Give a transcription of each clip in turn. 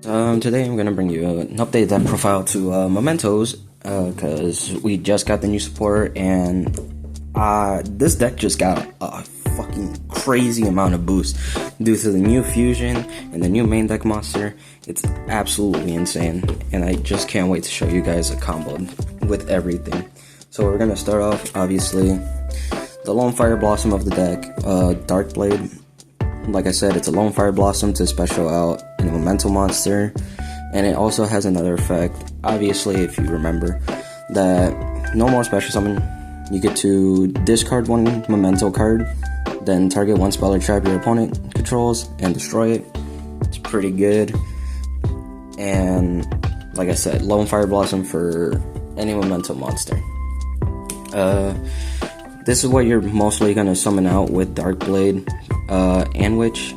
Today I'm gonna bring you an updated profile to Mementos, because we just got the new support, and this deck just got a fucking crazy amount of boost due to the new fusion and the new main deck monster. It's absolutely insane, and I just can't wait to show you guys a combo with everything. So we're gonna start off, obviously, the Lone Fire Blossom of the deck, Dark Blade. Like I said, it's a Lone Fire Blossom to special out in a Memento monster, and it also has another effect. Obviously, if you remember, that no more special summon, you get to discard one Memento card, then target one spell or trap your opponent controls and destroy it. It's pretty good. And like I said, Lone Fire Blossom for any Memento monster. This is what you're mostly gonna summon out with Dark Blade and Witch.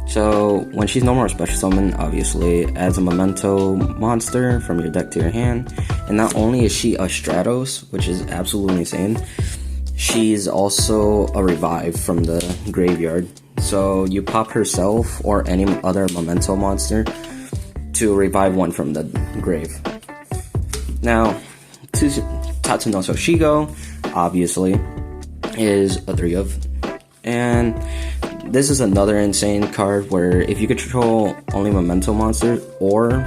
So when she's no more special summon, obviously adds a Memento monster from your deck to your hand. And not only is she a Stratos, which is absolutely insane, she's also a revive from the graveyard. So you pop herself or any other Memento monster to revive one from the grave. Now, Tatsunoso Shigo, obviously, is a 3-of, and this is another insane card where if you control only Memento monsters, or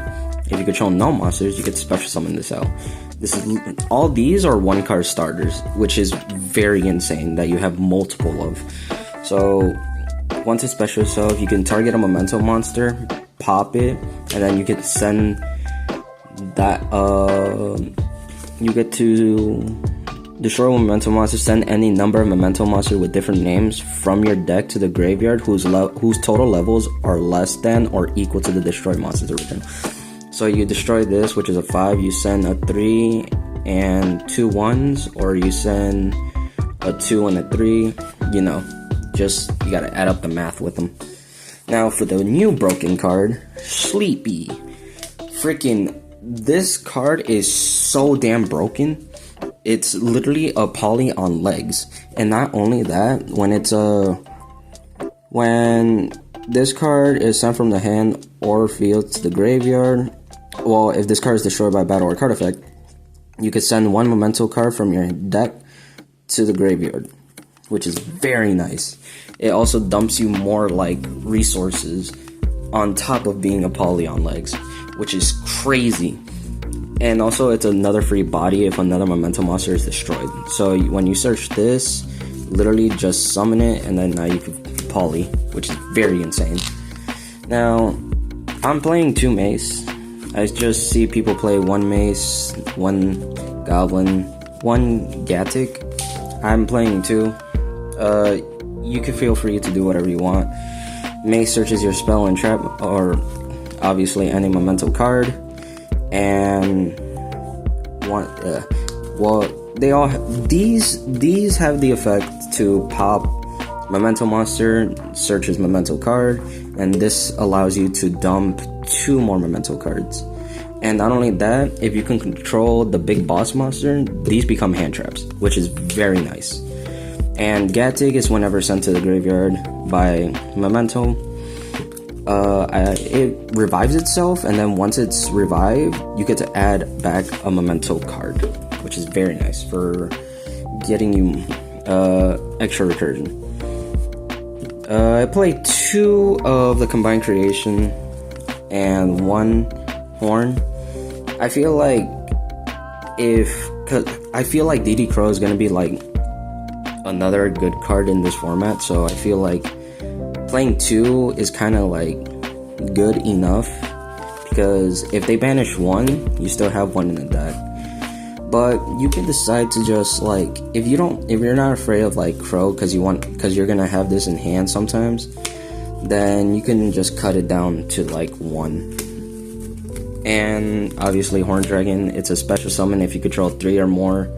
if you control no monsters, you get special summon this out. All these are 1-card starters, which is very insane that you have multiple of. So once it's special itself, you can target a Memento monster, pop it, and then you can send that you get to destroy one Memento monster, send any number of Memento monsters with different names from your deck to the graveyard whose total levels are less than or equal to the destroyed monster's original. So you destroy this, which is a 5, you send a 3 and 2 1s, or you send a 2 and a 3, you gotta add up the math with them. Now for the new broken card, Sleepy. Freaking, this card is so damn broken. It's literally a poly on legs, and not only that, when this card is sent from the hand or field to the graveyard, well, if this card is destroyed by battle or card effect, you could send one Memento card from your deck to the graveyard, which is very nice. It also dumps you more like resources on top of being a poly on legs, which is crazy. And also, it's another free body if another Memento monster is destroyed. So when you search this, literally just summon it, and then now you can poly, which is very insane. Now, I'm playing 2 Mace. I just see people play 1 Mace, 1 Goblin, 1 Gatic. I'm playing 2. You can feel free to do whatever you want. Mace searches your spell and trap, or obviously any Memento card. And they all these have the effect to pop Memento monster, searches Memento card, and this allows you to dump 2 more Memento cards. And not only that, if you can control the big boss monster, these become hand traps, which is very nice. And Gatig is whenever sent to the graveyard by Memento. It revives itself, and then once it's revived, you get to add back a Memento card, which is very nice for getting you extra recursion. I played 2 of the combined creation and 1 horn. I feel like DD Crow is gonna be like another good card in this format, so I feel like playing 2 is kind of like good enough, because if they banish 1, you still have 1 in the deck. But you can decide to just like, if you're not afraid of like Crow because you're gonna have this in hand sometimes, then you can just cut it down to like 1. And obviously Horn Dragon, it's a special summon if you control 3 or more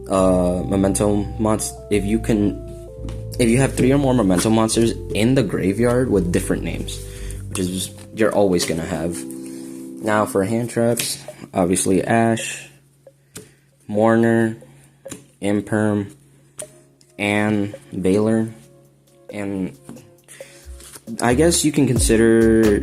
Memento monsters. If you have 3 or more Memento monsters in the graveyard with different names, which is you're always gonna have. Now for hand traps, obviously Ash, Mourner, Imperm, and Veiler. And I guess you can consider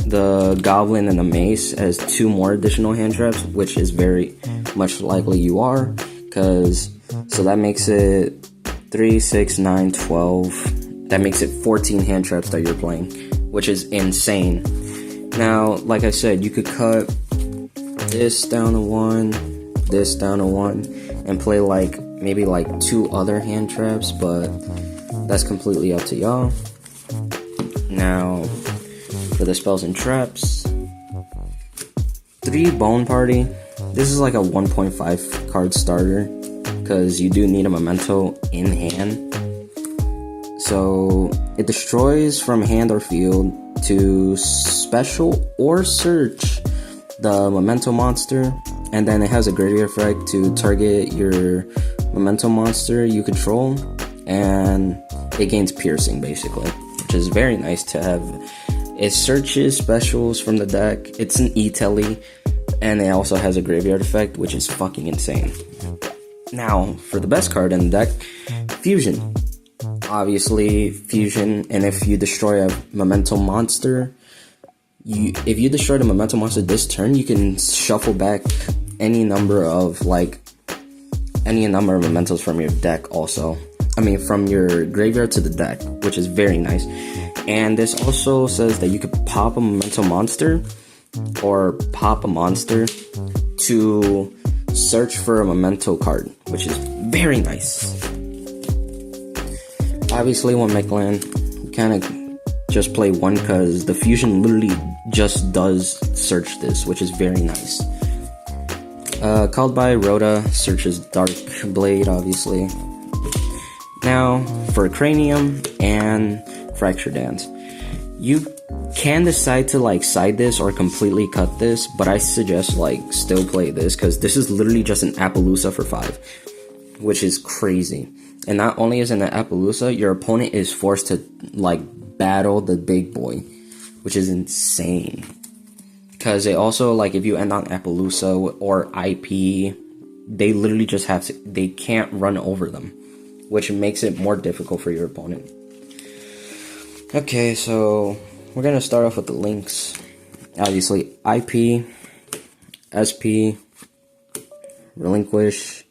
the Goblin and the Mace as 2 more additional hand traps, which is very much likely you are, so that makes it 3, 6, 9, 12. That makes it 14 hand traps that you're playing, which is insane. Now, like I said, you could cut this down to 1, this down to 1, and play maybe 2 other hand traps, but that's completely up to y'all. Now, for the spells and traps, 3 Bone Party. This is like a 1.5 card starter, because you do need a memento in hand. So it destroys from hand or field to special or search the memento monster, and then it has a graveyard effect to target your memento monster you control, and it gains piercing basically, which is very nice to have. It searches specials from the deck. It's an E-Telly, and it also has a graveyard effect, which is fucking insane. Now, for the best card in the deck, Fusion. Obviously, Fusion, and if you destroy a memento monster, if you destroy the memento monster this turn, you can shuffle back any number of mementos from your deck also. I mean, from your graveyard to the deck, which is very nice. And this also says that you could pop a memento monster, or pop a monster to search for a memento card, which is very nice. Obviously, when Meclan, kind of just play 1, because the Fusion literally just does search this, which is very nice. Called by Rhoda, searches Dark Blade, obviously. Now, for Cranium and Fracture Dance, you can decide to side this or completely cut this, but I suggest still play this, because this is literally just an Appaloosa for 5, which is crazy. And not only is it an Appaloosa, your opponent is forced to battle the big boy, which is insane. Because they also, if you end on Appaloosa or IP, they literally just they can't run over them, which makes it more difficult for your opponent. Okay, so we're gonna start off with the links. Obviously, IP, SP, Relinquish,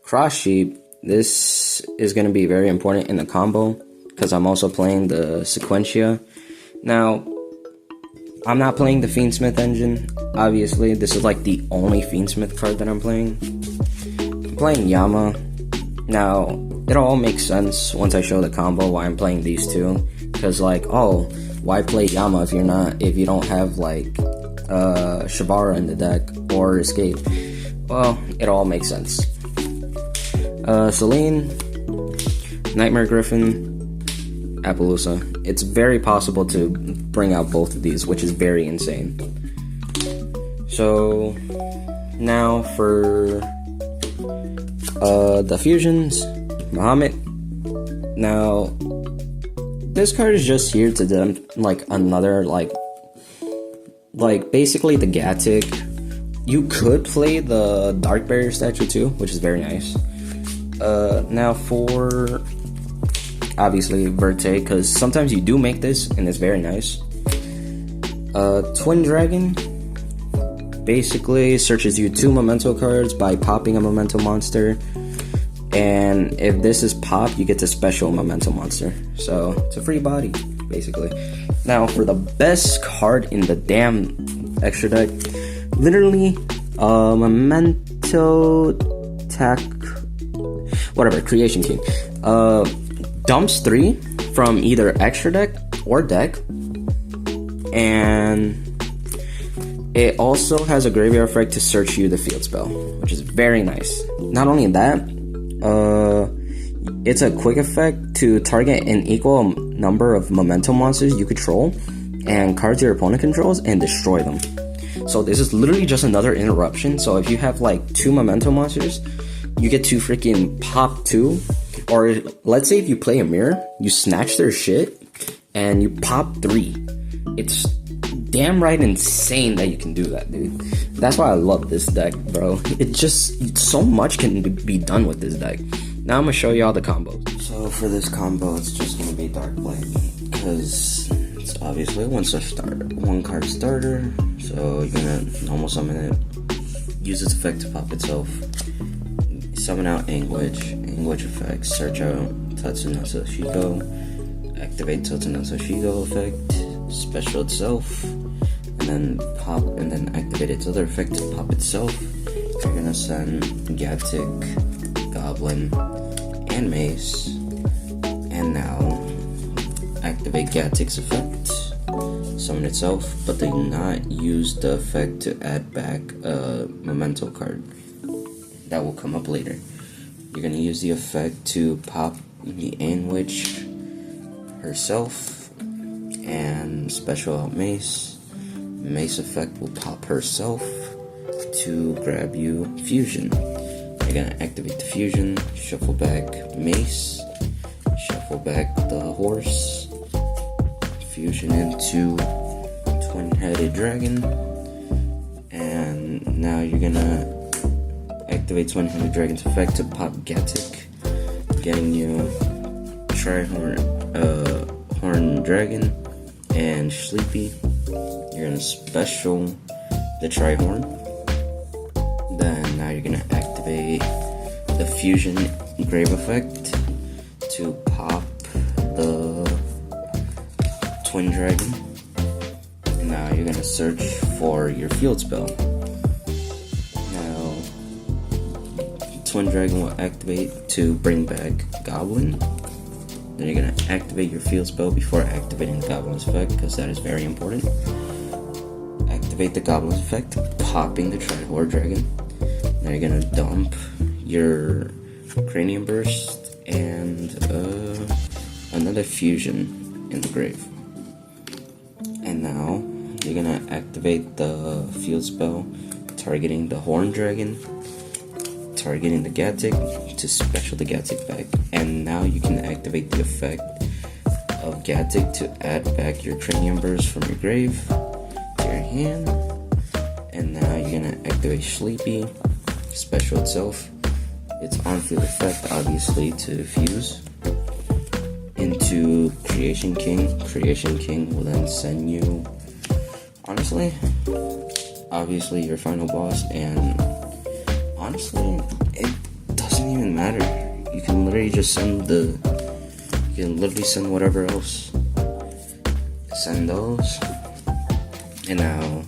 Cross Sheep. This is gonna be very important in the combo, because I'm also playing the Sequentia. Now, I'm not playing the Fiendsmith engine, obviously. This is the only Fiendsmith card that I'm playing. I'm playing Yama. Now, it all makes sense once I show the combo why I'm playing these two. Because why play Yama if you don't have Shabara in the deck or Escape? Well, it all makes sense. Selene, Nightmare Griffin, Appaloosa. It's very possible to bring out both of these, which is very insane. So now for the fusions, Muhammad. Now this card is just here to them another basically the Gatic. You could play the Dark Barrier statue too, which is very nice. Now for obviously Verte, because sometimes you do make this and it's very nice. Twin Dragon basically searches you 2 memento cards by popping a memento monster, and if this is popped, you get the special memento monster, so it's a free body basically. Now for the best card in the damn extra deck, literally memento creation team dumps 3 from either extra deck or deck, and it also has a graveyard effect to search you the field spell, which is very nice. Not only that, it's a quick effect to target an equal number of memento monsters you control and cards your opponent controls and destroy them. So this is literally just another interruption. So if you have 2 memento monsters, you get to freaking pop 2. Or let's say if you play a mirror, you snatch their shit and you pop 3. It's damn right insane that you can do that, dude. That's why I love this deck, bro. So much can be done with this deck. Now I'm gonna show y'all the combos. So for this combo, it's just gonna be Dark Blade, because it's obviously one card starter. So you're gonna normal summon it, use its effect to pop itself, summon out Anguish effect, search out Tatsunasa Shigo, activate Tatsunasa Shigo effect, special itself, and then activate its other effect to pop itself. You're gonna send Gatic, Goblin, and Mace, and now activate Gatic's effect, summon itself, but do not use the effect to add back a memento card. That will come up later. You're gonna use the effect to pop the Anwitch herself and special out Mace. Mace effect will pop herself to grab you Fusion. You're gonna activate the Fusion, shuffle back Mace, shuffle back the horse, Fusion into Twin-Headed Dragon, and now you're gonna activate Twin-Headed Dragon's effect to pop Gatic, getting you Horn Dragon and Sleepy. You're gonna special the Tri-Horn. Then now you're gonna activate the Fusion Grave effect to pop the Twin Dragon. Now you're gonna search for your field spell. Now Twin Dragon will activate to bring back Goblin. Then you're gonna activate your field spell before activating the Goblin's effect, because that is very important. Activate the Goblin's effect, popping the Tri-Horn Dragon. Now you're gonna dump your Cranium Burst and another Fusion in the grave. And now you're gonna activate the field spell, targeting the Horn Dragon, targeting the Gatic to special the Gatic back. And now you can activate the effect of Gatic to add back your Cranium Burst from your grave to your hand. And now you're gonna activate Sleepy, special itself. Its on-field effect, obviously, to fuse into Creation King. Creation King will then send you, honestly, obviously your final boss, and honestly, it doesn't even matter. You can literally just send send whatever else. Send those. And now,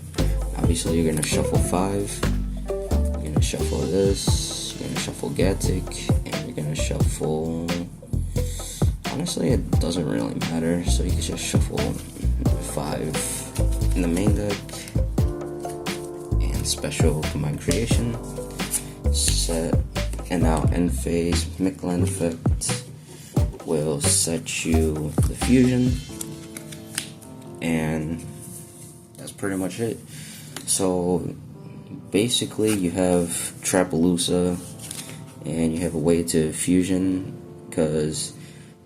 obviously, you're gonna shuffle 5. You're gonna shuffle this. You're gonna shuffle Gatic, and you're gonna shuffle. Honestly, it doesn't really matter, so you can just shuffle 5 in the main deck, and special Combined Creation, set, and now end phase, Miklan effect will set you the Fusion, and that's pretty much it. So, basically you have Trapaloosa, and you have a way to Fusion, because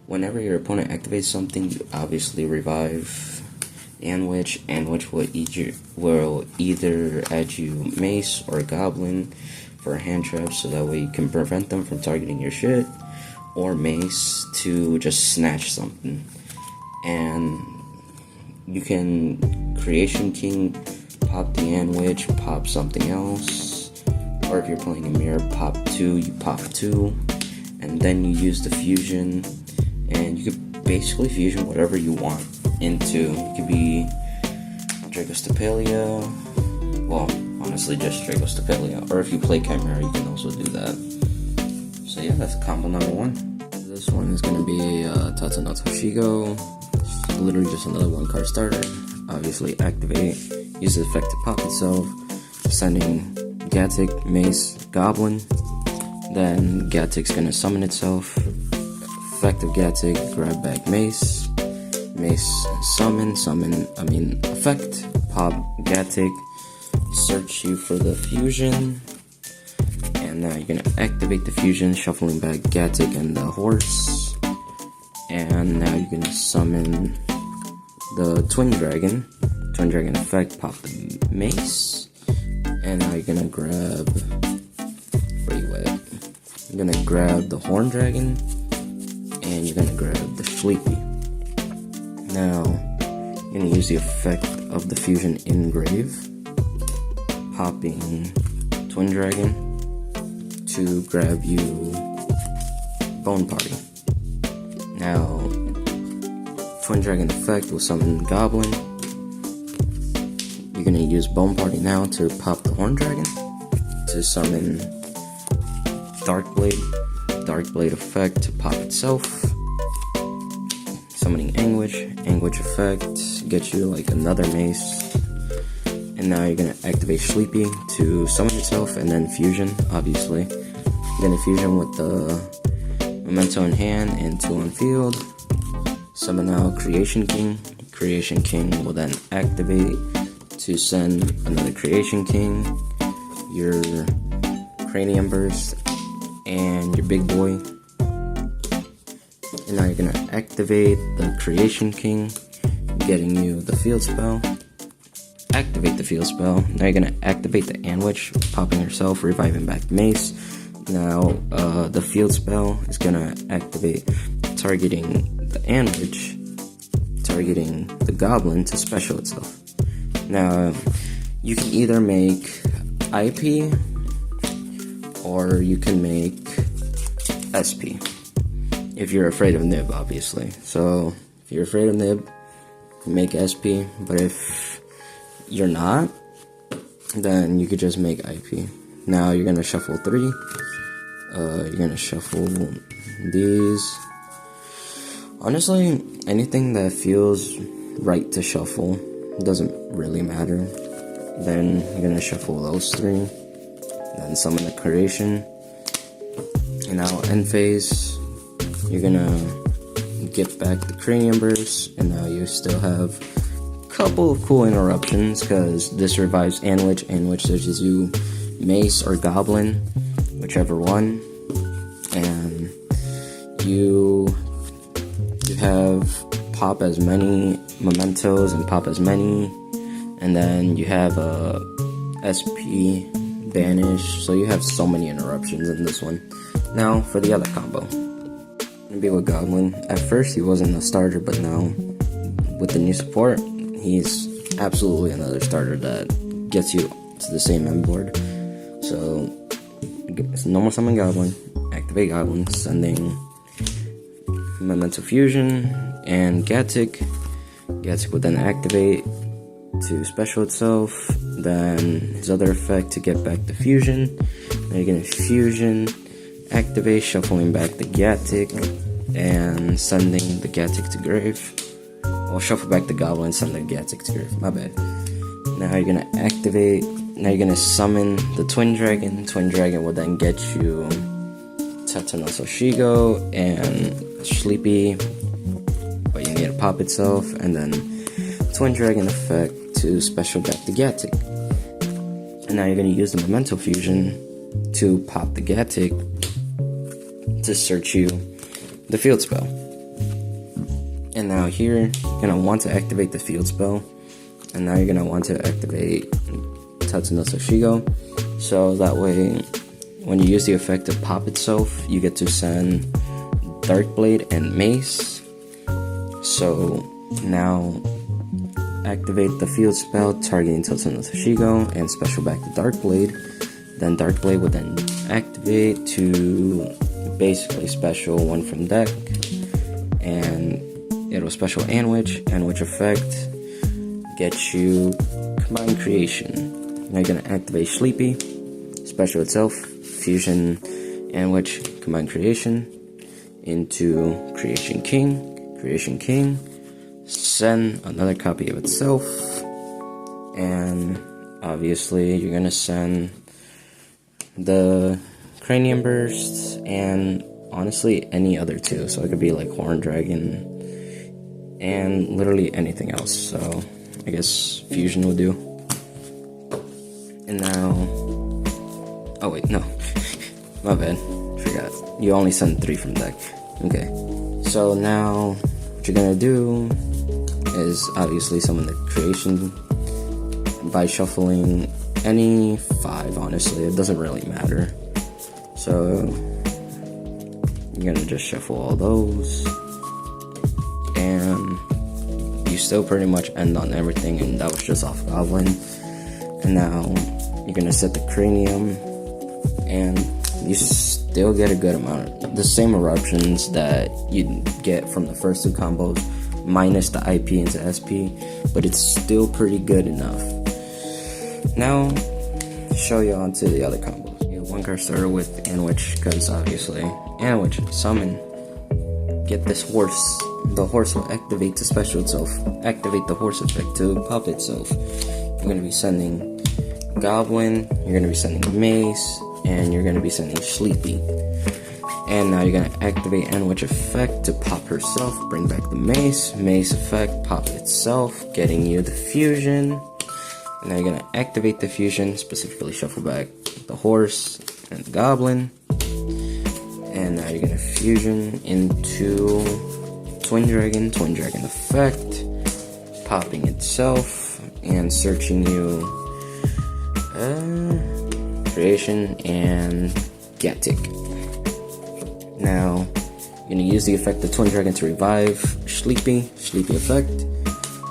whenever your opponent activates something, you obviously revive Anwitch. Anwitch will either add you Mace or Goblin for a hand trap, so that way you can prevent them from targeting your shit, or Mace to just snatch something. And you can Creation King, pop the Anwitch, pop something else, or if you're playing a mirror, pop 2, you pop 2, and then you use the Fusion. And you could basically fusion whatever you want into. It could be Dragostapelia. Well, honestly, just Dragostapelia. Or if you play Chimera, you can also do that. So yeah, that's combo number 1. This one is going to be Tatsunasa Shigo. It's literally just another 1-card starter. Obviously, activate. Use the effect to pop itself. Sending Gatic, Mace, Goblin. Then Gatic's going to summon itself. Effect of Gatic, grab back Mace, effect, pop Gatic, search you for the Fusion, and now you're gonna activate the Fusion, shuffling back Gatic and the horse, and now you're gonna summon the Twin Dragon effect, pop the Mace, and now you're gonna grab, where you at? You're gonna grab the Horn Dragon, and you're gonna grab the Sleepy. Now, You're gonna use the effect of the fusion engrave, popping Twin Dragon to grab you Bone Party. Now, Twin Dragon effect will summon Goblin. You're gonna use Bone Party now to pop the Horn Dragon to summon Dark Blade. Dark Blade effect to pop itself. Summoning Anguish. Anguish effect gets you like another mace. And now you're gonna activate Sleepy to summon itself, and then fusion, obviously. You're gonna fusion with the Memento in hand and 2 on field. Summon out Creation King. Creation King will then activate to send another Creation King, your Cranium Burst, and your big boy. And now you're gonna activate the Creation King, getting you the field spell. Activate the field spell. Now you're gonna activate the Anwitch, popping herself, reviving back Mace. Now the field spell is gonna activate, targeting the Anwitch, targeting the Goblin to special itself. Now you can either make IP or you can make SP. If you're afraid of Nib, obviously. So if you're afraid of Nib, make SP. But if you're not, then you could just make IP. Now you're gonna shuffle 3. You're gonna shuffle these. Honestly, anything that feels right to shuffle doesn't really matter. Then you're gonna shuffle those 3. Then summon the Creation. And now end phase, you're gonna get back the Cranium Burst, and now you still have a couple of cool interruptions, because this revives Anwitch. Anwitch searches you Mace or Goblin, whichever one, and you have pop as many mementos and pop as many, and then you have a SP banish, so you have so many interruptions in this one. Now for the other combo, gonna be with Goblin. At first he wasn't a starter, but now with the new support, he's absolutely another starter that gets you to the same end board. So normal summon Goblin, activate Goblin, sending Memento Fusion and Gatic. Gatic will then activate to special itself, then his other effect to get back the fusion. Now you're gonna fusion, activate, shuffling back the Gatic, and sending the Gatic to grave. Well, shuffle back the Goblin, send the Gatic to grave, my bad. Now you're gonna activate, now you're gonna summon the Twin Dragon. Twin Dragon will then get you Tatsunoso Shigo and Sleepy, but you need to pop itself, and then Twin Dragon effect to special back the Gatic. And now you're going to use the Memento Fusion to pop the Gatic to search you the field spell. And now here, you're going to want to activate the field spell, and now you're going to want to activate Tatsunoso Shigo, so that way when you use the effect to pop itself, you get to send Dark Blade and Mace. So now activate the field spell, targeting Tatsunoso Shigo, and special back the Dark Blade. Then Dark Blade will then activate to basically special one from deck, and it'll special Anwitch. Anwitch effect gets you Combined Creation. Now you're gonna activate Sleepy, special itself, fusion Anwitch, Combined Creation into Creation King. Creation King, send another copy of itself, and obviously you're gonna send the Cranium Burst, and honestly any other two, so it could be like Horn Dragon and literally anything else. So I guess fusion will do. And now, oh wait, no, my bad, forgot, you only send 3 from deck. Okay, so now what you're gonna do is obviously summon the Creation by shuffling any 5, honestly, it doesn't really matter. So you're gonna just shuffle all those, and you you still pretty much end on everything, and that was just off Goblin. And now you're gonna set the Cranium, and you still get a good amount. The same eruptions that you get from the first two combos, minus the IP into SP, but it's still pretty good enough. Now, show you on to the other combos. You have one card starter with Anwich, because obviously, Anwich, summon. Get this horse. The horse will activate to special itself. Activate the horse effect to pop itself. You're going to be sending Goblin, you're going to be sending Mace, and you're going to be sending Sleepy. And now you're going to activate Anwich effect to pop herself, bring back the Mace. Mace effect, pop itself, getting you the fusion. And now you're going to activate the fusion, specifically shuffle back the horse and the Goblin. And now you're going to fusion into Twin Dragon effect, popping itself, and searching you Creation and Gatic. Now, you're going to use the effect of Twin Dragon to revive Sleepy effect,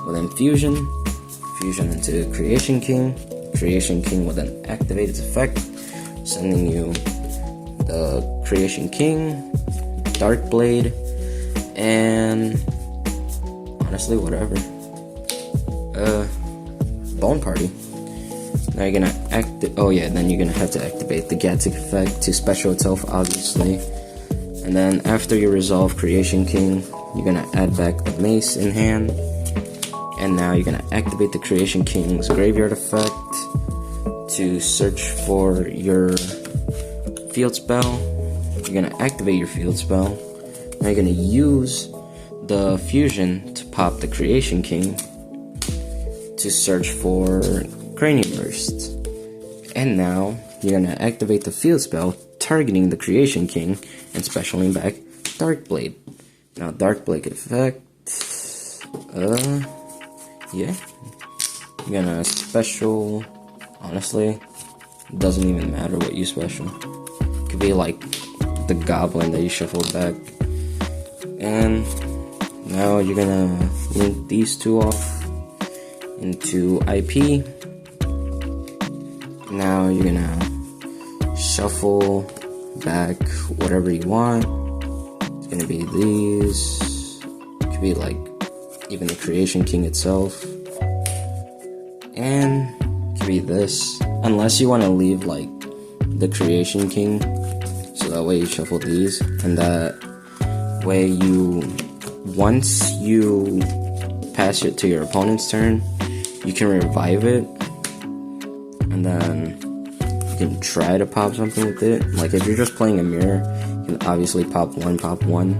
will then fusion into Creation King will then activate its effect, sending you the Creation King, Dark Blade, and honestly, whatever. Bone Party. Now you're gonna then you're gonna have to activate the Gatic effect to special itself, obviously. And then after you resolve Creation King, you're gonna add back the Mace in hand. And now you're gonna activate the Creation King's graveyard effect to search for your field spell. You're gonna activate your field spell. Now you're gonna use the fusion to pop the Creation King to search for Cranium Burst. And now you're gonna activate the field spell, targeting the Creation King and specialing back Dark Blade. Now Dark Blade effect, yeah. You're gonna special, honestly, doesn't even matter what you special. Could be like the Goblin that you shuffled back. And now you're gonna link these two off into IP. Now you're gonna shuffle back whatever you want. It's gonna be these. It could be like even the Creation King itself. And it could be this. Unless you want to leave like the Creation King, so that way you shuffle these, and that way once you pass it to your opponent's turn, you can revive it, and then you can try to pop something with it. Like if you're just playing a mirror, you can obviously pop one,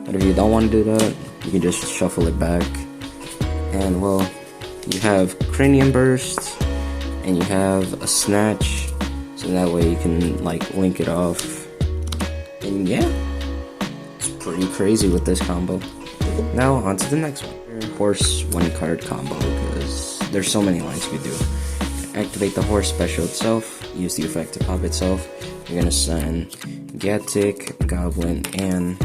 but if you don't want to do that, you can just shuffle it back. And well, you have Cranium Burst, and you have a Snatch, so that way you can like link it off. And yeah, it's pretty crazy with this combo. Now on to the next one. Horse 1-card combo, because there's so many lines you could do. Activate the horse special itself, use the effect to pop itself. You're gonna send Gatic, Goblin, and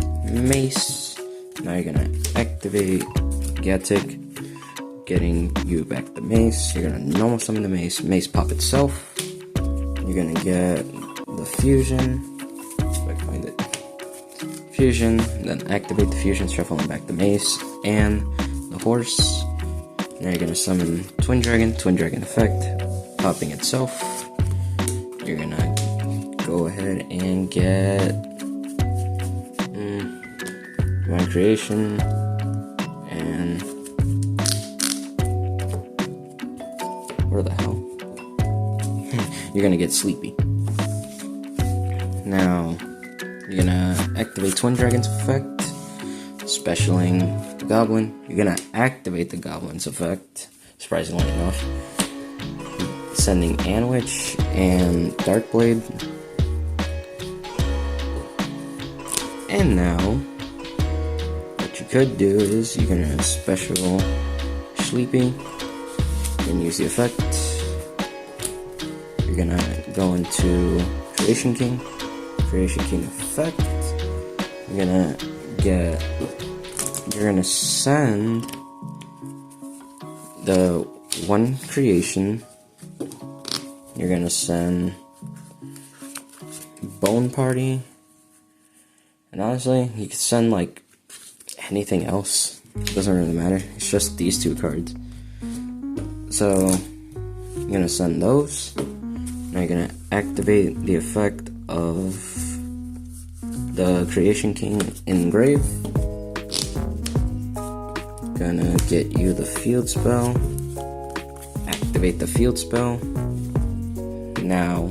Mace. Now you're gonna activate Gatic, getting you back the Mace. You're gonna normal summon the Mace pop itself. You're gonna get the fusion. If I can find it. Fusion, then activate the fusion, shuffling back the Mace and the horse. Now you're gonna summon Twin Dragon effect, popping itself. You're gonna go ahead and get Divine Creation and where the hell? You're gonna get Sleepy. Now you're gonna activate Twin Dragon's effect, specialing the Goblin. You're gonna activate the Goblin's effect, surprisingly enough, sending Anwich and Dark Blade. And now what you could do is you're gonna special Sleepy and use the effect. You're gonna go into Creation King effect. You're gonna send the one creation, you're gonna send Bone Party, and honestly, you could send like anything else. It doesn't really matter. It's just these two cards. So you're gonna send those. Now you're gonna activate the effect of the Creation King Engrave. Gonna get you the field spell. Activate the field spell. Now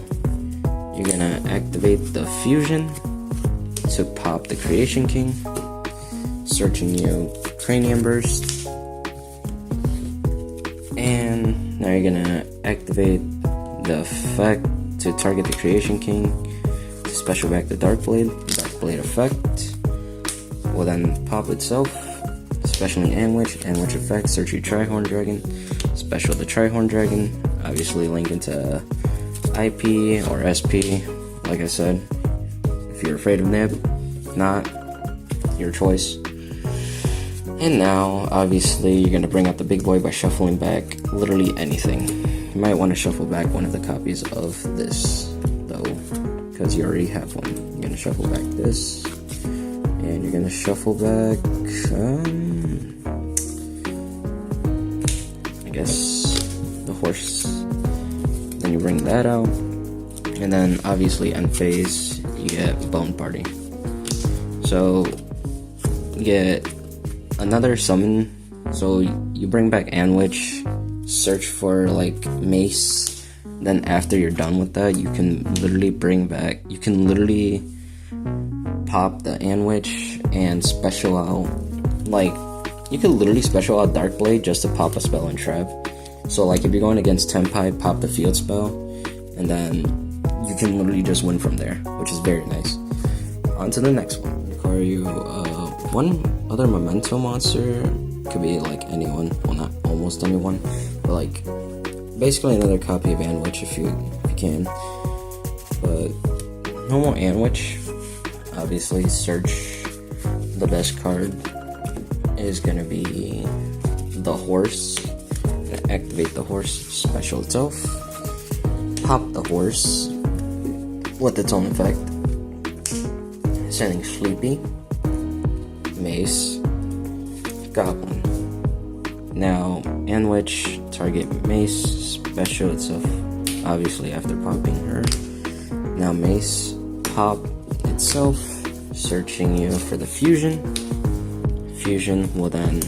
you're gonna activate the fusion to pop the Creation King. Searching you Cranium Burst. And now you're gonna activate the effect to target the Creation King. To special back the Dark Blade. Dark Blade effect will then pop itself. Specialing Anwitch. Anwitch effect. Search you Trihorn Dragon. Special the Trihorn Dragon. Obviously link into IP or SP. Like I said, if you're afraid of Nib, not your choice. And now, obviously, you're going to bring out the big boy by shuffling back literally anything. You might want to shuffle back one of the copies of this, though, because you already have one. You're going to shuffle back this, and you're going to shuffle back, I guess, the horse. Then you bring that out, and then, obviously, end phase, you get Bone Party. So, you get another summon. So you bring back Anwitch, search for like Mace, then after you're done with that, you can literally pop the Anwitch and special out, like, you could literally special out Dark Blade just to pop a spell and trap. So like if you're going against Tenpai, pop the field spell, and then you can literally just win from there, which is very nice. On to the next one. Require you one other memento monster. Could be like anyone, well, not almost anyone, but like basically another copy of Anwitch if you can. But no more Anwitch. Obviously, search. The best card is gonna be the horse. Gonna activate the horse, special itself. Pop the horse with its own effect. Sending Sleepy, Mace, Goblin. Now, Anwitch, target Mace, special itself, obviously after popping her. Now Mace, pop itself, searching you for the fusion. Fusion will then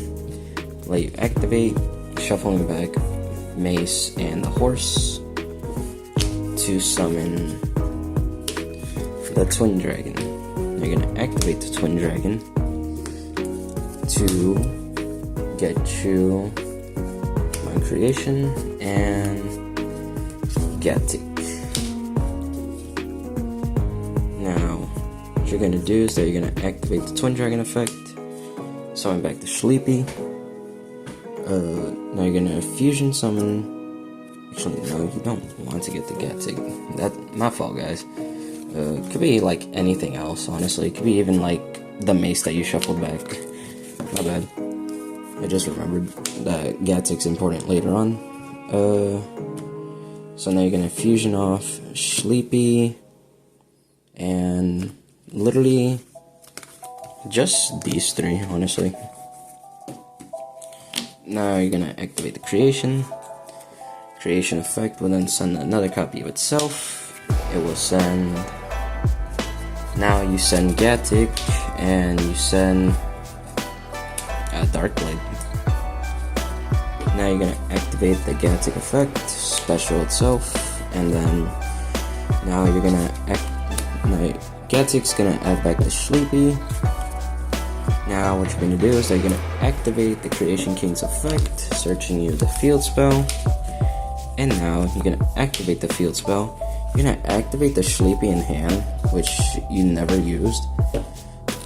let you activate, shuffling back Mace and the horse to summon the Twin Dragon. You're gonna activate the Twin Dragon to get you my creation and Gatic. Now, what you're gonna do is that you're gonna activate the Twin Dragon effect, summon back the Sleepy. Now you're gonna fusion summon. Actually, no, you don't want to get the Gatic. That my fault, guys. Could be like anything else, honestly. It could be even like the Mace that you shuffled back. My bad. I just remembered that Gatic's important later on. So now you're gonna fusion off Sleepy and literally just these three, honestly. Now you're gonna activate the creation. Creation effect will then send another copy of itself. It will send. Now you send Gatic and you send Dark Blade. Now you're gonna activate the Gatic effect, special itself, and then now you're gonna Gatic's gonna add back the Sleepy. Now what you're gonna do is that you're gonna activate the Creation King's effect, searching you the field spell, and now you're gonna activate the field spell. You're gonna activate the Sleepy in hand, which you never used,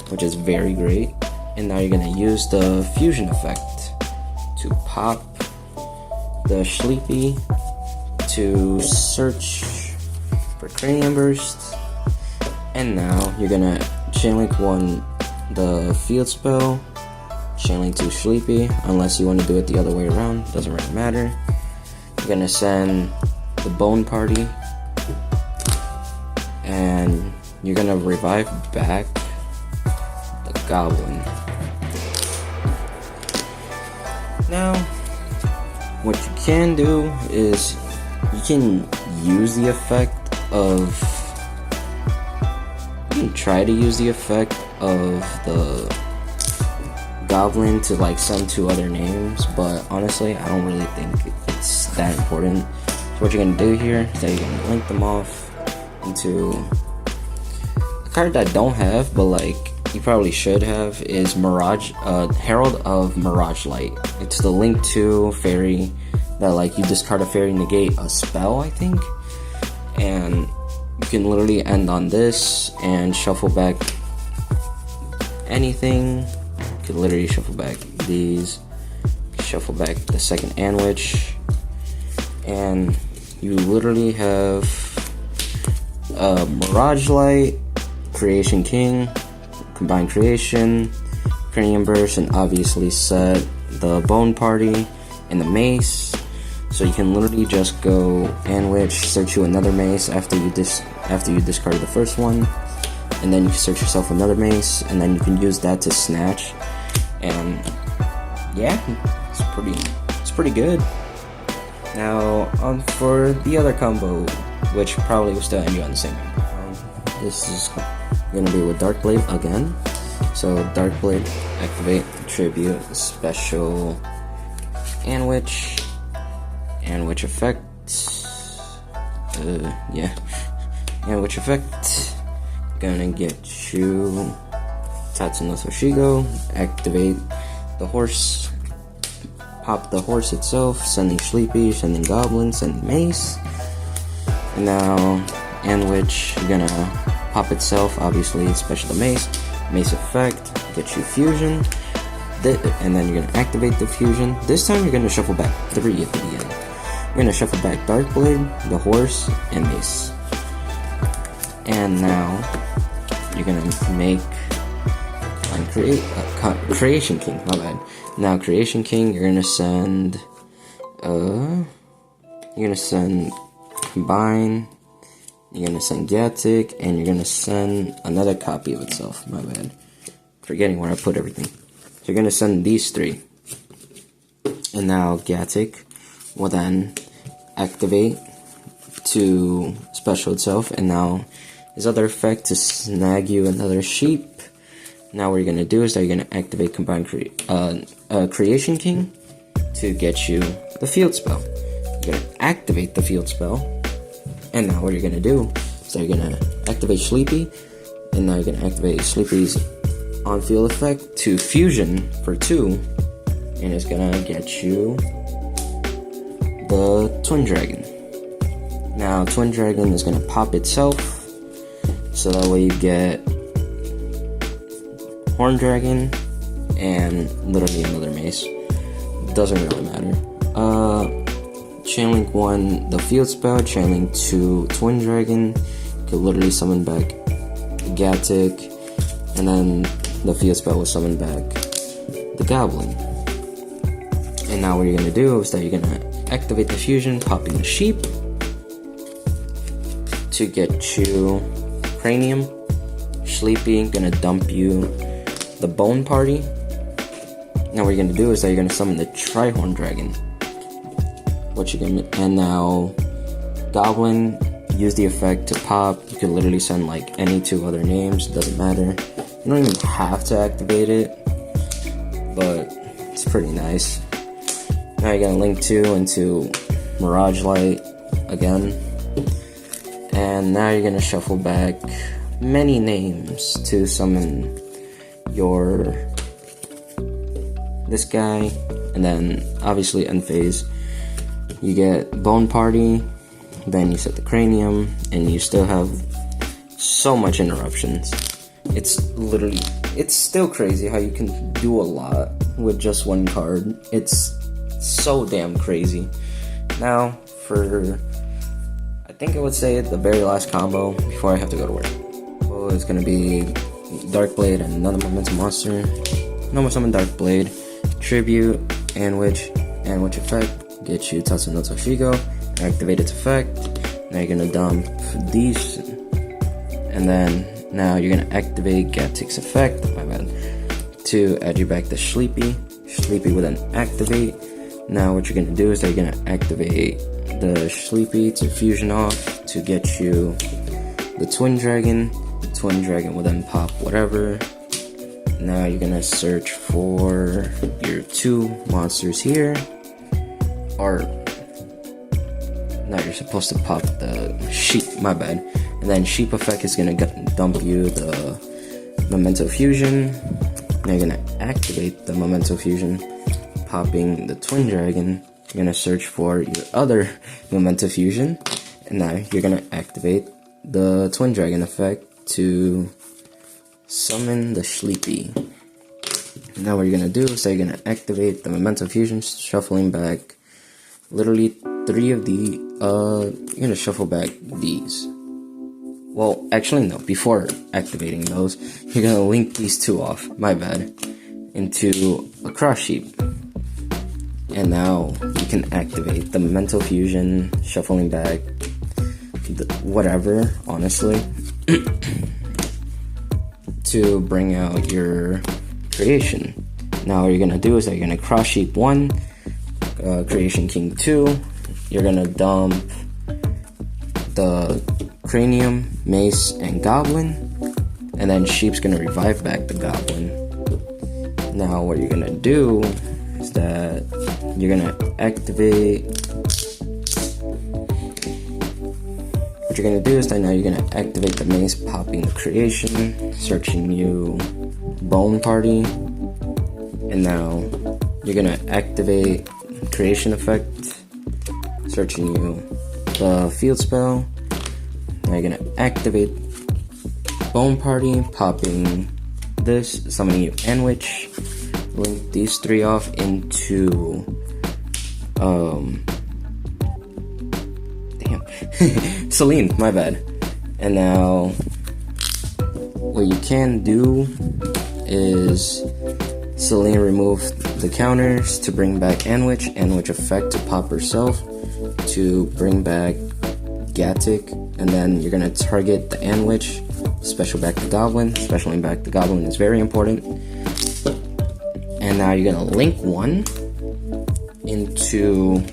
which is very great. And now you're gonna use the fusion effect to pop the Sleepy to search for Cranium Burst. And now you're gonna chain link one the field spell chain link 2 Sleepy, unless you want to do it the other way around, doesn't really matter. You're gonna send the Bone Party, and you're gonna revive back the Goblin. Now, what you can do is you can use the effect of, you can try to use the effect of the Goblin to like send 2 other names, but honestly I don't really think it's that important. So what you're gonna do here is that you're gonna link them off into a card that I don't have, but like you probably should have, is Mirage, Herald of Mirage Light. It's the link 2 fairy that like you discard a fairy, negate a spell, I think, and you can literally end on this and shuffle back anything. You can literally shuffle back these, shuffle back the second Anwich, and you literally have Mirage Light, Creation King, Combined Creation, Cranium Burst, and obviously set the Bone Party and the Mace. So you can literally just go Anwich, search you another Mace after you discard the first one, and then you can search yourself another Mace, and then you can use that to snatch. And yeah, it's pretty good. Now on for the other combo, which probably will still end you on the same number. This is gonna be with Dark Blade again. So Dark Blade, activate, tribute, special, Anwich effect. Yeah, Anwich effect. Gonna get you Tatsuno Soshigo, activate the horse, pop the horse itself, sending Sleepy, sending Goblin, sending Mace. And now Anwich, you're gonna pop itself, obviously special the Mace effect, get you fusion, and then you're gonna activate the fusion. This time you're gonna shuffle back 3 at the end. You're gonna shuffle back Dark Blade, the horse, and Mace. And now you're gonna make and create Creation King. My bad. Now Creation King, you're gonna send Combine. You're gonna send Gatic, and you're gonna send another copy of itself. My bad. Forgetting where I put everything. So you're gonna send these 3. And now Gatic will then activate to special itself, and now his other effect to snag you another sheep. Now what you're gonna do is that you're gonna activate Combine Creation King to get you the field spell. You're gonna activate the field spell, and now what you're gonna do is that you're gonna activate Sleepy, and now you're gonna activate Sleepy's on field effect to fusion for 2, and it's gonna get you the Twin Dragon. Now Twin Dragon is gonna pop itself, so that way you get Horn Dragon and literally another Mace. Doesn't really matter. Chainlink 1 the field spell, Chainlink 2 Twin Dragon. You could literally summon back Gatic, and then the field spell will summon back the Goblin. And now what you're gonna do is that you're gonna activate the fusion, popping the sheep to get you Cranium. Sleepy, gonna dump you the Bone Party. Now what you're gonna do is that you're gonna summon the Trihorn Dragon. And now Goblin, use the effect to pop. You can literally send like any 2 other names, doesn't matter. You don't even have to activate it, but it's pretty nice. Now you're gonna link 2 into Mirage Light again, and now you're gonna shuffle back many names to summon this guy, and then obviously end phase. You get Bone Party, then you set the Cranium, and you still have so much interruptions. It's still crazy how you can do a lot with just 1 card. It's so damn crazy. Now I think I would say the very last combo before I have to go to work. Well, it's gonna be Dark Blade and another Momentum Monster. normal summon Dark Blade, tribute, Anwitch effect, get you Tatsuno Toshigo, activate its effect. Now you're gonna dump these, and then now you're gonna activate Gatic's effect, my bad, to add you back to Sleepy with an activate. Now what you're gonna do is that you're gonna activate the Sleepy to fusion off to get you the Twin Dragon. The Twin Dragon will then pop whatever. Now you're gonna search for your 2 monsters here, or now you're supposed to pop the Sheep, my bad, and then Sheep effect is gonna dump you the Memento Fusion. Now you're gonna activate the Memento Fusion, popping the Twin Dragon. You're gonna search for your other Memento Fusion, and now you're gonna activate the Twin Dragon effect to summon the Sleepy. Now what you're gonna do is that you're gonna activate the Memento Fusion, shuffling back literally 3 of the, you're gonna shuffle back these. Well, actually no, before activating those, you're gonna link these 2 off, my bad, into a Cross Sheep. And now you can activate the Memento Fusion, shuffling back whatever, honestly, to bring out your creation. Now what you're gonna do is that you're gonna Cross Sheep 1, Creation King 2, you're gonna dump the Cranium, Mace, and Goblin, and then Sheep's gonna revive back the Goblin. Now what you're gonna do is that you're gonna activate, what you're gonna do is that now you're gonna activate the Mace, popping the Creation, searching you Bone Party, and now you're gonna activate Creation effect, searching you the Field Spell. Now you're gonna activate Bone Party, popping this, summoning you Anwitch, link these 3 off into Celine, my bad. And now what you can do is Celine remove the counters to bring back Anwitch effect to pop herself to bring back Gatic, and then you're gonna target the Anwitch, special back the Goblin. Specialing back the Goblin is very important. And now you're gonna link 1 into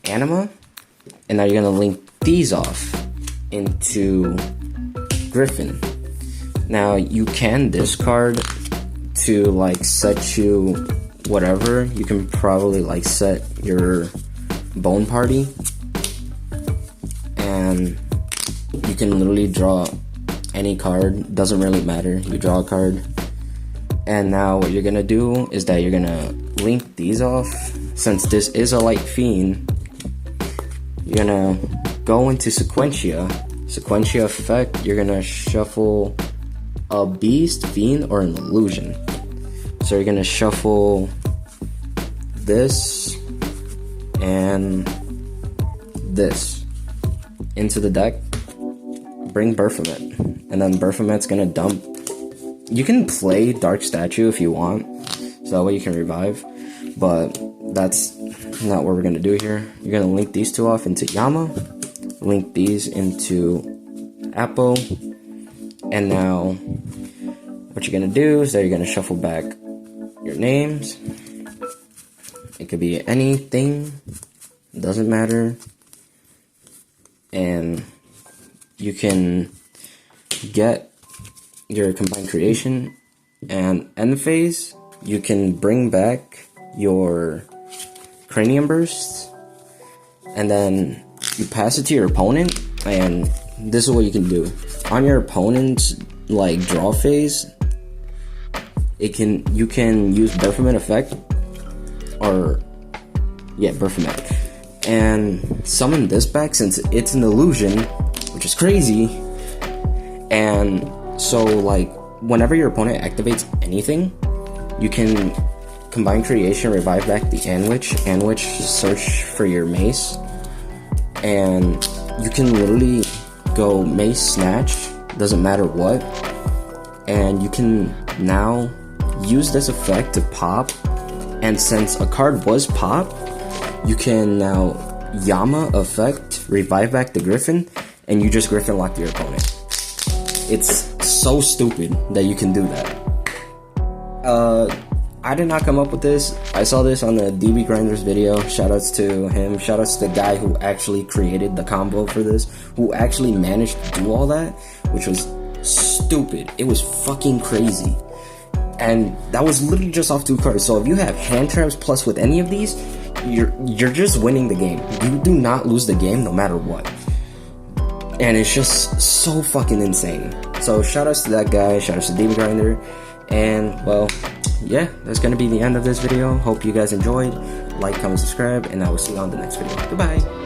Anima, and now you're gonna link these off into Griffin. Now you can discard to like set you whatever. You can probably like set your Bone Party, and you can literally draw any card, doesn't really matter, you draw a card. And now what you're gonna do is that you're gonna link these off. Since this is a Light Fiend, you're gonna go into Sequentia effect, you're gonna shuffle a Beast, Fiend, or an Illusion. So you're gonna shuffle this and this into the deck, bring Baphomet, and then Baphomet's gonna dump. You can play Dark Statue if you want, so that way you can revive, but that's not what we're gonna do here. You're gonna link these 2 off into Yama, link these into Appo, and now what you're gonna do is that you're gonna shuffle back your names. It could be anything, doesn't matter, and you can get your combined creation, and end phase you can bring back your Cranium Burst, and then you pass it to your opponent, and this is what you can do. On your opponent's like draw phase, you can use Baphomet effect, or yeah, Baphomet, and summon this back since it's an illusion, which is crazy. And so like whenever your opponent activates anything, you can combine creation, revive back the Anwitch, search for your Mace, and you can literally go Mace Snatch, doesn't matter what, and you can now use this effect to pop, and since a card was pop, you can now Yama effect, revive back the Griffin, and you just Griffin lock your opponent. It's so stupid that you can do that. I did not come up with this. I saw this on the DB Grinders video. Shoutouts to him. Shoutouts to the guy who actually created the combo for this, who actually managed to do all that, which was stupid. It was fucking crazy. And that was literally just off 2 cards. So if you have hand traps plus with any of these, you're just winning the game. You do not lose the game no matter what. And it's just so fucking insane. So shoutouts to that guy. Shoutouts to DB Grinder. And well, yeah, that's gonna be the end of this video. Hope you guys enjoyed. Like, comment, subscribe, and I will see you on the next video. Goodbye.